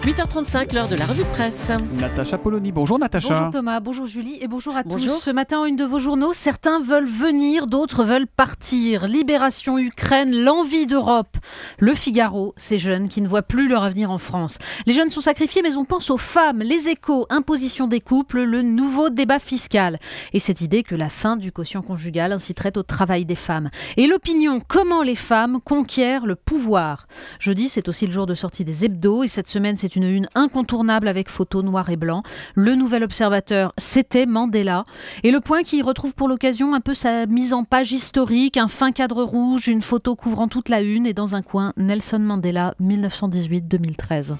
8h35, l'heure de la revue de presse. Natacha Polony. Bonjour Natacha. Bonjour Thomas, bonjour Julie et bonjour à Bonjour. tous. Ce matin, en une de vos journaux, certains veulent venir, d'autres veulent partir. Libération Ukraine, l'envie d'Europe. Le Figaro, ces jeunes qui ne voient plus leur avenir en France. Les jeunes sont sacrifiés, mais on pense aux femmes. Les Échos, imposition des couples, le nouveau débat fiscal. Et cette idée que la fin du quotient conjugal inciterait au travail des femmes. Et l'opinion, comment les femmes conquièrent le pouvoir. Jeudi, c'est aussi le jour de sortie des hebdos et cette semaine, c'est une incontournable avec photos noir et blanc. Le Nouvel Observateur, c'était Mandela. Et Le Point qui retrouve pour l'occasion un peu sa mise en page historique, un fin cadre rouge, une photo couvrant toute la une et dans un coin, Nelson Mandela, 1918-2013.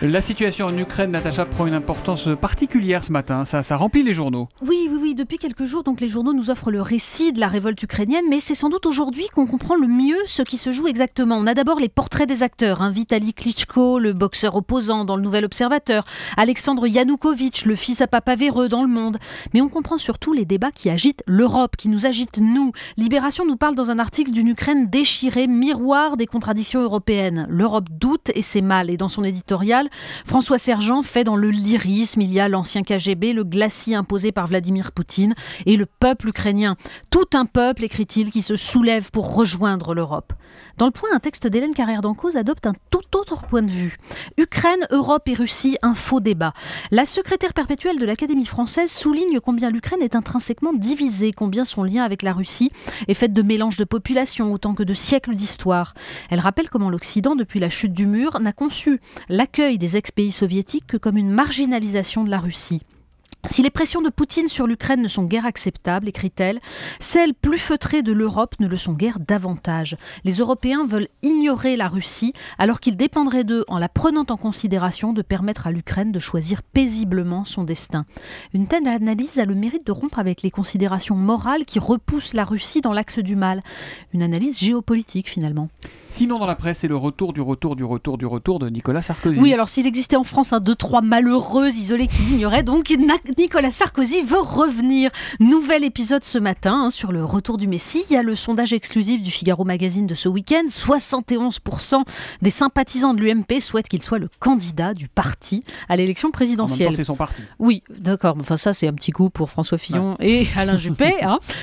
La situation en Ukraine, Natacha, prend une importance particulière ce matin. Ça remplit les journaux. Oui, depuis quelques jours, donc les journaux nous offrent le récit de la révolte ukrainienne, mais c'est sans doute aujourd'hui qu'on comprend le mieux ce qui se joue exactement. On a d'abord les portraits des acteurs, Vitali Klitschko, le boxeur opposant dans le Nouvel Observateur, Alexandre Yanukovych, le fils à papa véreux dans Le Monde. Mais on comprend surtout les débats qui agitent l'Europe, qui nous agitent nous. Libération nous parle dans un article d'une Ukraine déchirée, miroir des contradictions européennes. L'Europe doute et c'est mal. Et dans son éditorial, François Sergent fait dans le lyrisme, il y a l'ancien KGB, le glacis imposé par Vladimir Poutine et le peuple ukrainien. Tout un peuple, écrit-il, qui se soulève pour rejoindre l'Europe. Dans Le Point, un texte d'Hélène Carrère d'Encausse adopte un tout autre point de vue. Ukraine, Europe et Russie, un faux débat. La secrétaire perpétuelle de l'Académie française souligne combien l'Ukraine est intrinsèquement divisée, combien son lien avec la Russie est fait de mélange de populations autant que de siècles d'histoire. Elle rappelle comment l'Occident, depuis la chute du mur, n'a conçu l'accueil des ex-pays soviétiques que comme une marginalisation de la Russie. Si les pressions de Poutine sur l'Ukraine ne sont guère acceptables, écrit-elle, celles plus feutrées de l'Europe ne le sont guère davantage. Les Européens veulent ignorer la Russie alors qu'il dépendrait d'eux, en la prenant en considération, de permettre à l'Ukraine de choisir paisiblement son destin. Une telle analyse a le mérite de rompre avec les considérations morales qui repoussent la Russie dans l'axe du mal. Une analyse géopolitique finalement. Sinon, dans la presse, c'est le retour de Nicolas Sarkozy. Oui, alors s'il existait en France 2-3 malheureux isolés qui l'ignoraient, donc Nicolas Sarkozy veut revenir. Nouvel épisode ce matin sur le retour du Messie. Il y a le sondage exclusif du Figaro Magazine de ce week-end. 71% des sympathisants de l'UMP souhaitent qu'il soit le candidat du parti à l'élection présidentielle. En même temps, c'est son parti. Oui, d'accord. Enfin, ça, c'est un petit coup pour François Fillon et Alain Juppé.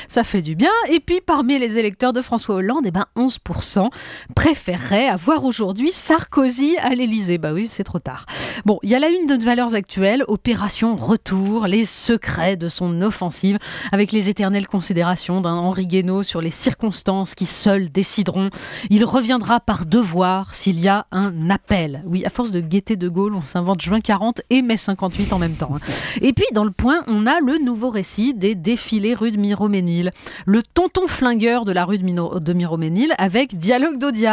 Ça fait du bien. Et puis, parmi les électeurs de François Hollande, 11% préféreraient avoir aujourd'hui Sarkozy à l'Élysée. Bah oui, c'est trop tard. Bon, il y a la une de Valeurs Actuelles, opération retour, les secrets de son offensive, avec les éternelles considérations d'un Henri Guénaud sur les circonstances qui seules décideront. Il reviendra par devoir s'il y a un appel. Oui, à force de guetter De Gaulle, on s'invente juin 40 et mai 58 en même temps. Et puis, dans Le Point, on a le nouveau récit des défilés rue de Miromesnil. Le tonton flingueur de la rue de Miromesnil avec dialogue d'Audiard.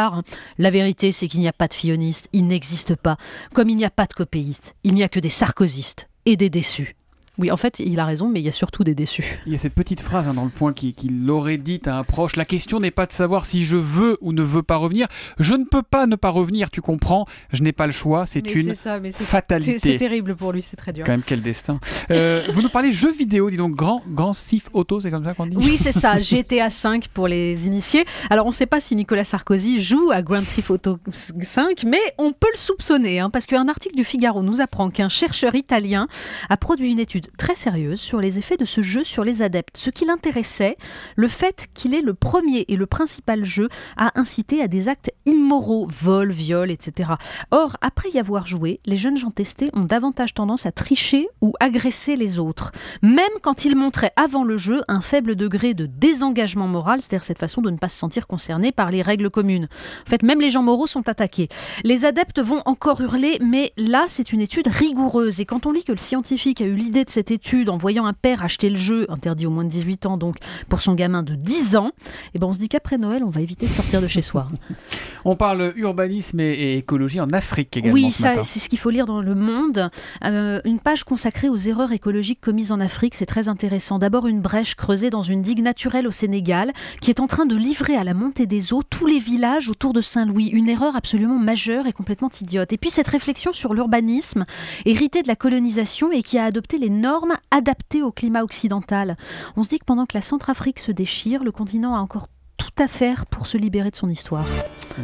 La vérité, c'est qu'il n'y a pas de fillonistes, il n'existe pas. Comme il n'y a pas de copéistes, il n'y a que des sarkozystes et des déçus. Oui, en fait, il a raison, mais il y a surtout des déçus. Il y a cette petite phrase dans Le Point qui l'aurait dite à un proche. La question n'est pas de savoir si je veux ou ne veux pas revenir. Je ne peux pas ne pas revenir, tu comprends. Je n'ai pas le choix, c'est une fatalité. C'est terrible pour lui, c'est très dur. Quand même, quel destin. Vous nous parlez jeux vidéo, dis donc, grand Sif Auto, c'est comme ça qu'on dit? Oui, c'est ça, GTA 5 pour les initiés. Alors, on ne sait pas si Nicolas Sarkozy joue à Grand Theft Auto 5, mais on peut le soupçonner, parce qu'un article du Figaro nous apprend qu'un chercheur italien a produit une étude très sérieuse sur les effets de ce jeu sur les adeptes. Ce qui l'intéressait, le fait qu'il est le premier et le principal jeu à inciter à des actes immoraux, vol, viol, etc. Or, après y avoir joué, les jeunes gens testés ont davantage tendance à tricher ou agresser les autres, même quand ils montraient avant le jeu un faible degré de désengagement moral, c'est-à-dire cette façon de ne pas se sentir concernés par les règles communes. En fait, même les gens moraux sont attaqués. Les adeptes vont encore hurler, mais là, c'est une étude rigoureuse. Et quand on lit que le scientifique a eu l'idée de cette étude en voyant un père acheter le jeu, interdit aux moins de 18 ans donc, pour son gamin de 10 ans, on se dit qu'après Noël, on va éviter de sortir de chez soi. On parle urbanisme et écologie en Afrique également. Oui, ça, c'est ce qu'il faut lire dans Le Monde. Une page consacrée aux erreurs écologiques commises en Afrique, c'est très intéressant. D'abord, une brèche creusée dans une digue naturelle au Sénégal qui est en train de livrer à la montée des eaux tous les villages autour de Saint-Louis. Une erreur absolument majeure et complètement idiote. Et puis cette réflexion sur l'urbanisme, hérité de la colonisation et qui a adopté les normes adaptées au climat occidental. On se dit que pendant que la Centrafrique se déchire, le continent a encore tout à faire pour se libérer de son histoire.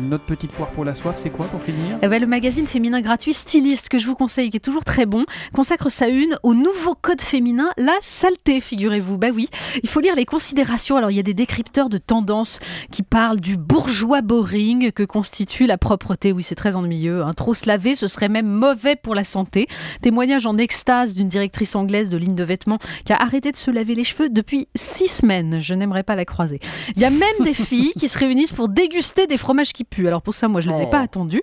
Notre petite poire pour la soif, c'est quoi pour finir ? Le magazine féminin gratuit Styliste, que je vous conseille, qui est toujours très bon, consacre sa une au nouveau code féminin, la saleté, figurez-vous. Oui, il faut lire les considérations. Alors, il y a des décrypteurs de tendances qui parlent du bourgeois boring que constitue la propreté. Oui, c'est très ennuyeux. Trop se laver, ce serait même mauvais pour la santé. Témoignage en extase d'une directrice anglaise de ligne de vêtements qui a arrêté de se laver les cheveux depuis 6 semaines. Je n'aimerais pas la croiser. Il y a même des filles qui se réunissent pour déguster des fromages qui puent. Alors pour ça, moi, je ne les ai pas attendues.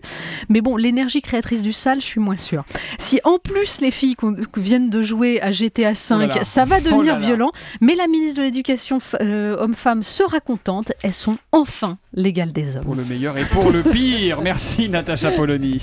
Mais bon, l'énergie créatrice du sale, je suis moins sûre. Si en plus les filles viennent de jouer à GTA 5, ça va devenir violent. Mais la ministre de l'Éducation homme-femme sera contente. Elles sont enfin l'égale des hommes. Pour le meilleur et pour le pire. Merci Natacha Polony.